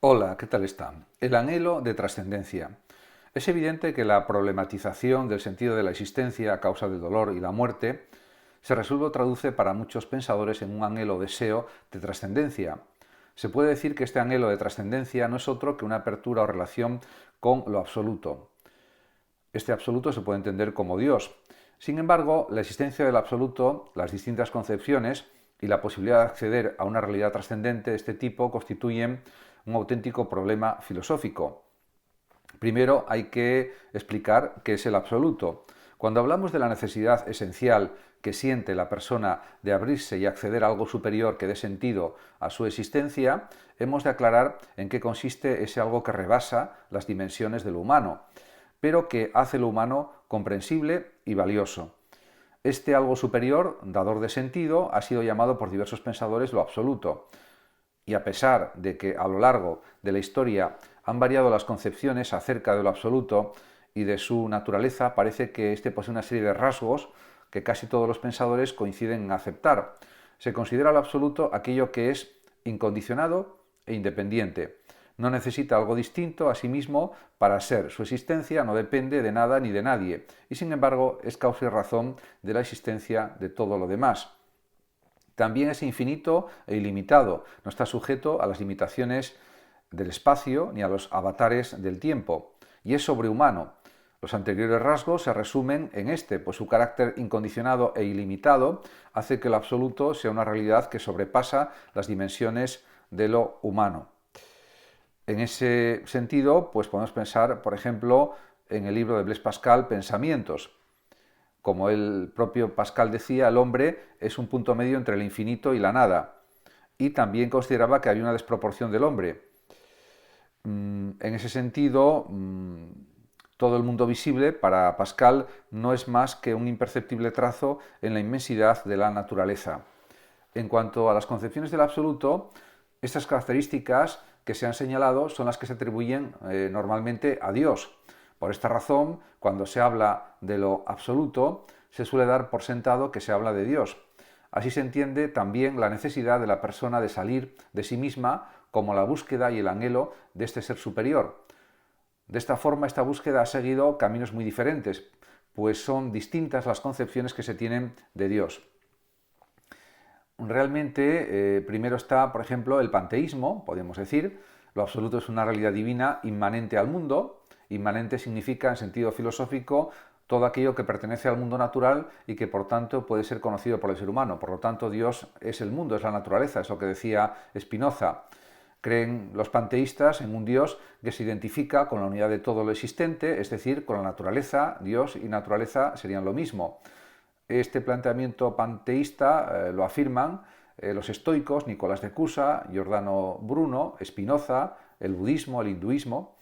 Hola, ¿qué tal están? El anhelo de trascendencia. Es evidente que la problematización del sentido de la existencia a causa del dolor y la muerte se resuelve o traduce para muchos pensadores en un anhelo o deseo de trascendencia. Se puede decir que este anhelo de trascendencia no es otro que una apertura o relación con lo absoluto. Este absoluto se puede entender como Dios. Sin embargo, la existencia del absoluto, las distintas concepciones y la posibilidad de acceder a una realidad trascendente de este tipo constituyen un auténtico problema filosófico. Primero hay que explicar qué es el absoluto. Cuando hablamos de la necesidad esencial que siente la persona de abrirse y acceder a algo superior que dé sentido a su existencia, hemos de aclarar en qué consiste ese algo que rebasa las dimensiones de lo humano, pero que hace lo humano comprensible y valioso. Este algo superior, dador de sentido, ha sido llamado por diversos pensadores lo absoluto. Y a pesar de que a lo largo de la historia han variado las concepciones acerca de lo absoluto y de su naturaleza, parece que este posee una serie de rasgos que casi todos los pensadores coinciden en aceptar. Se considera lo absoluto aquello que es incondicionado e independiente. No necesita algo distinto a sí mismo para ser. Su existencia no depende de nada ni de nadie, y sin embargo es causa y razón de la existencia de todo lo demás. También es infinito e ilimitado, no está sujeto a las limitaciones del espacio ni a los avatares del tiempo, y es sobrehumano. Los anteriores rasgos se resumen en este, pues su carácter incondicionado e ilimitado hace que lo absoluto sea una realidad que sobrepasa las dimensiones de lo humano. En ese sentido, pues podemos pensar, por ejemplo, en el libro de Blaise Pascal, Pensamientos. Como el propio Pascal decía, el hombre es un punto medio entre el infinito y la nada. Y también consideraba que había una desproporción del hombre. En ese sentido, todo el mundo visible para Pascal no es más que un imperceptible trazo en la inmensidad de la naturaleza. En cuanto a las concepciones del absoluto, estas características que se han señalado son las que se atribuyen normalmente a Dios. Por esta razón, cuando se habla de lo absoluto, se suele dar por sentado que se habla de Dios. Así se entiende también la necesidad de la persona de salir de sí misma como la búsqueda y el anhelo de este ser superior. De esta forma, esta búsqueda ha seguido caminos muy diferentes, pues son distintas las concepciones que se tienen de Dios. Realmente, primero está, por ejemplo, el panteísmo, podemos decir. Lo absoluto es una realidad divina inmanente al mundo. Inmanente significa, en sentido filosófico, todo aquello que pertenece al mundo natural y que, por tanto, puede ser conocido por el ser humano. Por lo tanto, Dios es el mundo, es la naturaleza, es lo que decía Spinoza. Creen los panteístas en un Dios que se identifica con la unidad de todo lo existente, es decir, con la naturaleza. Dios y naturaleza serían lo mismo. Este planteamiento panteísta lo afirman los estoicos, Nicolás de Cusa, Giordano Bruno, Spinoza, el budismo, el hinduismo.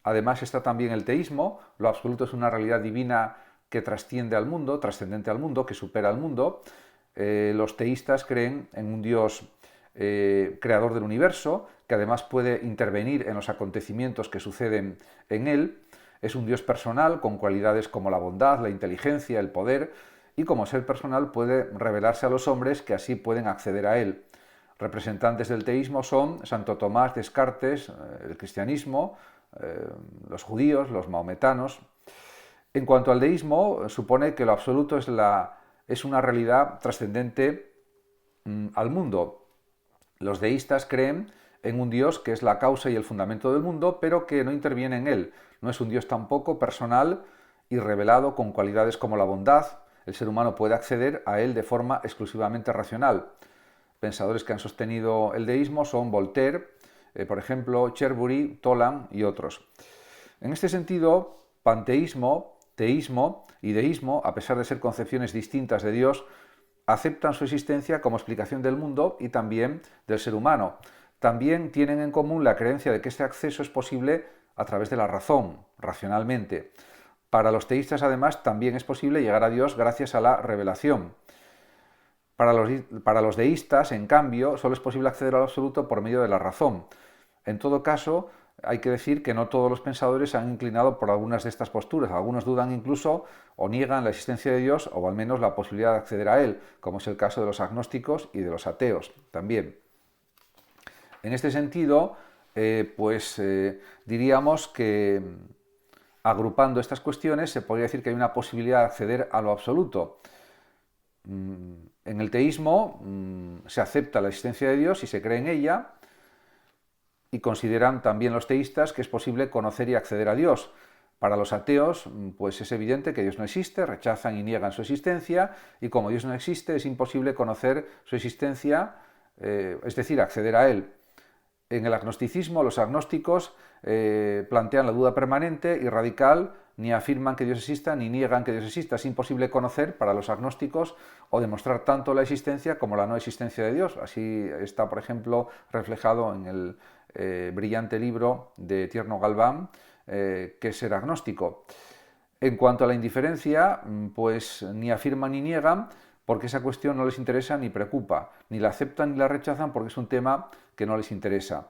Además está también el teísmo, lo absoluto es una realidad divina que trasciende al mundo, trascendente al mundo, que supera al mundo. Los teístas creen en un Dios creador del universo, que además puede intervenir en los acontecimientos que suceden en él. Es un Dios personal con cualidades como la bondad, la inteligencia, el poder, y como ser personal puede revelarse a los hombres que así pueden acceder a él. Representantes del teísmo son Santo Tomás, Descartes, el cristianismo, los judíos, los mahometanos. En cuanto al deísmo, supone que lo absoluto es una realidad trascendente al mundo. Los deístas creen en un Dios que es la causa y el fundamento del mundo, pero que no interviene en él. No es un Dios tampoco personal y revelado con cualidades como la bondad. El ser humano puede acceder a él de forma exclusivamente racional. Pensadores que han sostenido el deísmo son Voltaire, por ejemplo, Cherbury, Toland y otros. En este sentido, panteísmo, teísmo y deísmo, a pesar de ser concepciones distintas de Dios, aceptan su existencia como explicación del mundo y también del ser humano. También tienen en común la creencia de que este acceso es posible a través de la razón, racionalmente. Para los teístas, además, también es posible llegar a Dios gracias a la revelación. Para los deístas, en cambio, solo es posible acceder al absoluto por medio de la razón. En todo caso, hay que decir que no todos los pensadores se han inclinado por algunas de estas posturas. Algunos dudan incluso o niegan la existencia de Dios o al menos la posibilidad de acceder a él, como es el caso de los agnósticos y de los ateos también. En este sentido, diríamos que agrupando estas cuestiones se podría decir que hay una posibilidad de acceder a lo absoluto. En el teísmo se acepta la existencia de Dios y se cree en ella, y consideran también los teístas que es posible conocer y acceder a Dios. Para los ateos, pues es evidente que Dios no existe, rechazan y niegan su existencia, y como Dios no existe, es imposible conocer su existencia, es decir, acceder a Él. En el agnosticismo, los agnósticos plantean la duda permanente y radical, ni afirman que Dios exista ni niegan que Dios exista. Es imposible conocer para los agnósticos o demostrar tanto la existencia como la no existencia de Dios. Así está, por ejemplo, reflejado en el brillante libro de Tierno Galván, que es Ser agnóstico. En cuanto a la indiferencia, pues ni afirman ni niegan, porque esa cuestión no les interesa ni preocupa, ni la aceptan ni la rechazan porque es un tema que no les interesa.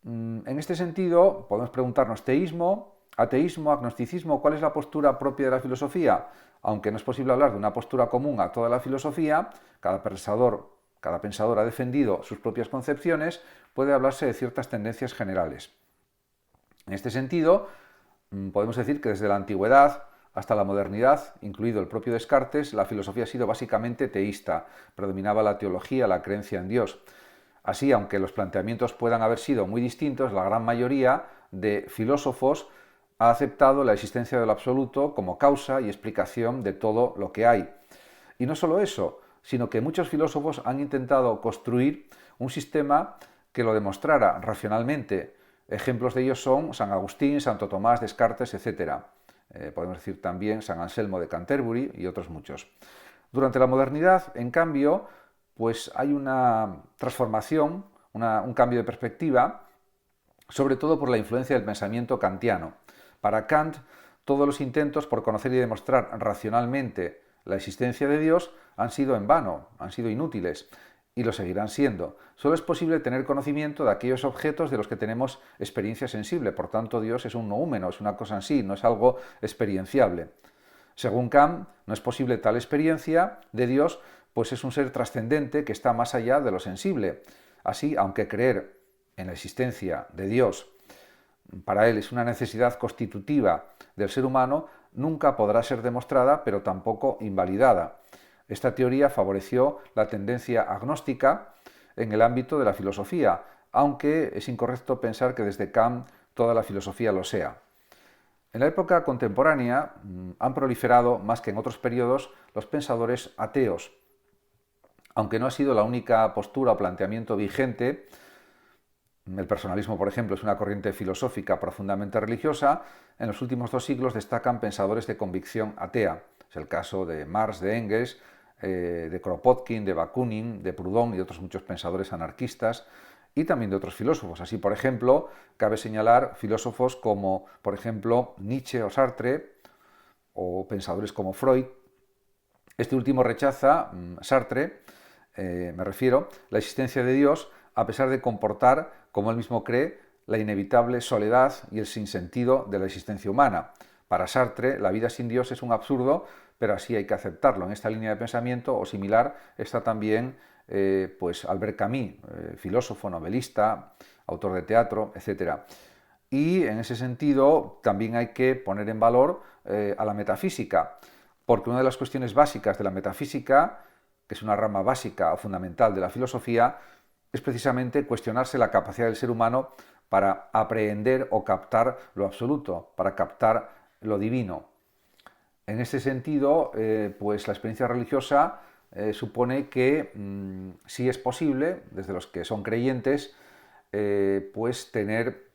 En este sentido, podemos preguntarnos, ¿teísmo, ateísmo, agnosticismo, cuál es la postura propia de la filosofía? Aunque no es posible hablar de una postura común a toda la filosofía, cada pensador ha defendido sus propias concepciones, puede hablarse de ciertas tendencias generales. En este sentido, podemos decir que desde la antigüedad hasta la modernidad, incluido el propio Descartes, la filosofía ha sido básicamente teísta, predominaba la teología, la creencia en Dios. Así, aunque los planteamientos puedan haber sido muy distintos, la gran mayoría de filósofos ha aceptado la existencia del absoluto como causa y explicación de todo lo que hay. Y no solo eso, sino que muchos filósofos han intentado construir un sistema que lo demostrara racionalmente. Ejemplos de ellos son San Agustín, Santo Tomás, Descartes, etc. Podemos decir también San Anselmo de Canterbury y otros muchos. Durante la modernidad, en cambio, pues hay una transformación, un cambio de perspectiva, sobre todo por la influencia del pensamiento kantiano. Para Kant, todos los intentos por conocer y demostrar racionalmente la existencia de Dios han sido en vano, han sido inútiles, y lo seguirán siendo. Solo es posible tener conocimiento de aquellos objetos de los que tenemos experiencia sensible. Por tanto, Dios es un noúmeno, es una cosa en sí, no es algo experienciable. Según Kant, no es posible tal experiencia de Dios, pues es un ser trascendente que está más allá de lo sensible. Así, aunque creer en la existencia de Dios para él es una necesidad constitutiva del ser humano, nunca podrá ser demostrada, pero tampoco invalidada. Esta teoría favoreció la tendencia agnóstica en el ámbito de la filosofía, aunque es incorrecto pensar que desde Kant toda la filosofía lo sea. En la época contemporánea han proliferado, más que en otros periodos, los pensadores ateos. Aunque no ha sido la única postura o planteamiento vigente, el personalismo, por ejemplo, es una corriente filosófica profundamente religiosa, en los últimos 2 siglos destacan pensadores de convicción atea. Es el caso de Marx, de Engels, de Kropotkin, de Bakunin, de Proudhon y de otros muchos pensadores anarquistas, y también de otros filósofos. Así, por ejemplo, cabe señalar filósofos como, por ejemplo, Nietzsche o Sartre, o pensadores como Freud. Este último rechaza, Sartre, me refiero, la existencia de Dios, a pesar de comportar, como él mismo cree, la inevitable soledad y el sinsentido de la existencia humana. Para Sartre, la vida sin Dios es un absurdo, pero así hay que aceptarlo. En esta línea de pensamiento o similar está también pues Albert Camus, filósofo, novelista, autor de teatro, etc. Y en ese sentido también hay que poner en valor a la metafísica, porque una de las cuestiones básicas de la metafísica, que es una rama básica o fundamental de la filosofía, es precisamente cuestionarse la capacidad del ser humano para aprehender o captar lo absoluto, para captar lo divino. En este sentido, pues la experiencia religiosa supone que sí es posible, desde los que son creyentes, pues tener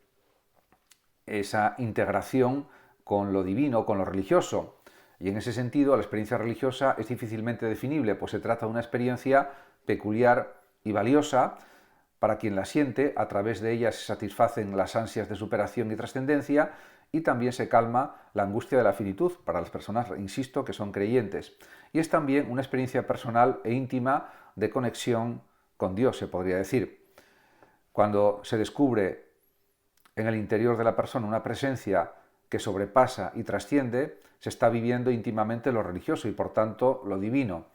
esa integración con lo divino, con lo religioso. Y en ese sentido, la experiencia religiosa es difícilmente definible, pues se trata de una experiencia peculiar y valiosa para quien la siente. A través de ella se satisfacen las ansias de superación y trascendencia, y también se calma la angustia de la finitud para las personas, insisto, que son creyentes. Y es también una experiencia personal e íntima de conexión con Dios, se podría decir. Cuando se descubre en el interior de la persona una presencia que sobrepasa y trasciende, se está viviendo íntimamente lo religioso y por tanto lo divino.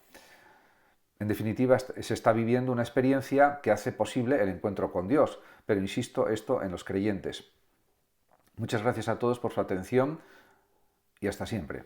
En definitiva, se está viviendo una experiencia que hace posible el encuentro con Dios, pero insisto, esto en los creyentes. Muchas gracias a todos por su atención y hasta siempre.